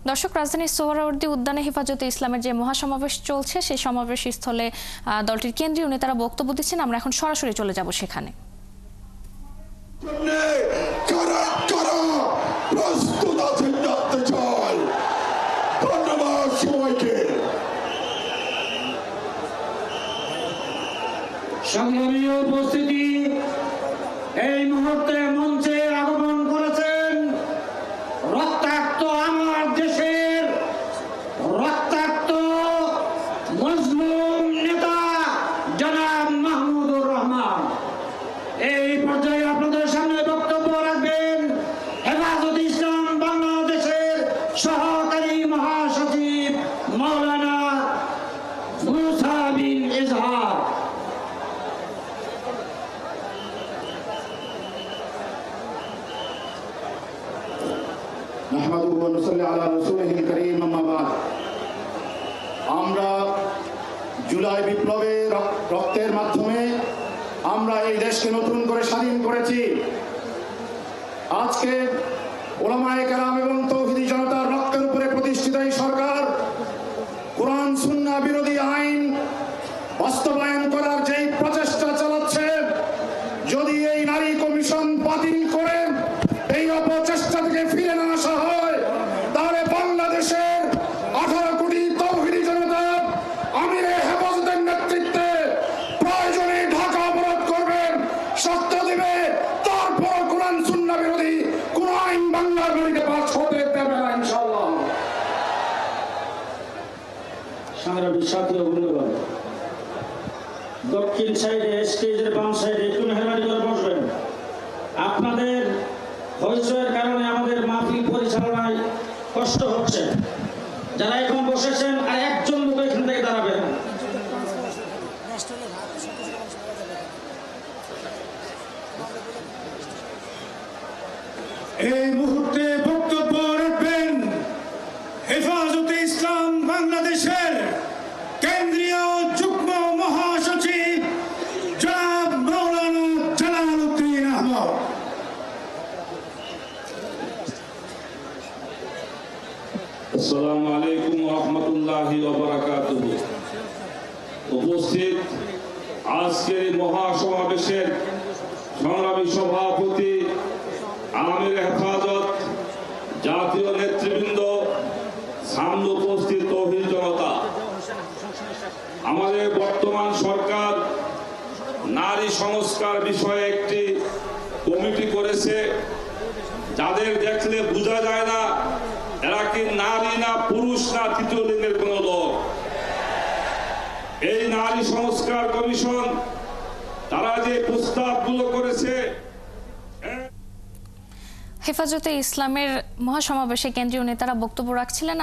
দর্শক, রাজধানীর সোহরাওয়ার্দী উদ্যানে হেফাজতে ইসলামের যে মহাসমাবেশ চলছে সেই সমাবেশ স্থলে দলটির কেন্দ্রীয় নেতারা বক্তব্য দিচ্ছেন। আমরা এখন সরাসরি চলে যাব সেখানে। সংগ্রামী উপস্থিতি, এই মুহূর্তে মঞ্চে আগমন করেছেন রক্তাক্ত আমার দেশের রক্তাক্ত মজলুম নেতা জনাব মাহমুদুর রহমান। এই পর্যায়ে আপনাদের সামনে বক্তব্য রাখবেন হেফাজতে ইসলাম বাংলাদেশের সহকারী মহাসচিব মাওলানা মুসা বিন ইজহার। আমরা জুলাই বিপ্লবের রক্তের মাধ্যমে আমরা এই দেশকে নতুন করে স্বাধীন করেছি। আজকে ওলামায়ে কেরাম এবং তৌহিদি জনতার রক্তের উপরে প্রতিষ্ঠিত এই সরকার কোরআন সুন্নাহ বিরোধী আইন বাস্তবায়ন করার যেই প্রচেষ্টা চালাচ্ছে, যদি এই নারী কমিশন বাতিল করে এই অপচেষ্টা থেকে ফিরে না আসা হয়, তাহলে বাংলাদেশের 18 কোটি তৌহিদি জনতা আমিরে হেফাজতের নেতৃত্বে প্রয়োজনে ঢাকা অবরোধ করবেন, শর্ত দিবে, তারপর কোরআন সুন্নাহ বিরোধী কোন আইন বাংলার মাটিতে পাস হতে দেবে না ইনশাআল্লাহ। সংগ্রামী সাথী ও বন্ধুগণ, দক্ষিণ সাইডে স্টেজের বাম সাইডে একটু মেহরবানি করে বসবেন। আপনাদের হইচয়ের কারণে আমাদের মাহফিল পরিচালনায় কষ্ট হচ্ছে। যারা এখন বসেছেন আর একজন লোক এখান থেকে দাঁড়াবেন। এই মুহূর্তে বক্তব্য রাখবেন হেফাজতে ইসলাম বাংলাদেশের কেন্দ্রীয় যুগ্ম মহাসচিব জনাব মাওলানা জালালউদ্দিন আহমদ। আসসালামু আলাইকুম ওয়া রাহমাতুল্লাহি ওয়া বারাকাতুহু। উপস্থিত আজকের মহাসমাবেশের সংগ্রামী সভাপতি, আমির হেফাজত, জাতীয় নেতৃবৃন্দ, সামনে উপস্থিত তৌহিদি জনতা, আমাদের বর্তমান সরকার নারী সংস্কার বিষয়ে একটি কমিটি করেছে। যাদের দেখলে বোঝা যায় না এরা কি নারী না পুরুষ না তৃতীয় লিঙ্গের কোন লোক। এই নারী সংস্কার কমিশন তারা যে প্রস্তাবগুলো করেছে, হেফাজতে ইসলামের মহাসমাবেশে কেন্দ্রীয় নেতারা বক্তব্য রাখছিলেন।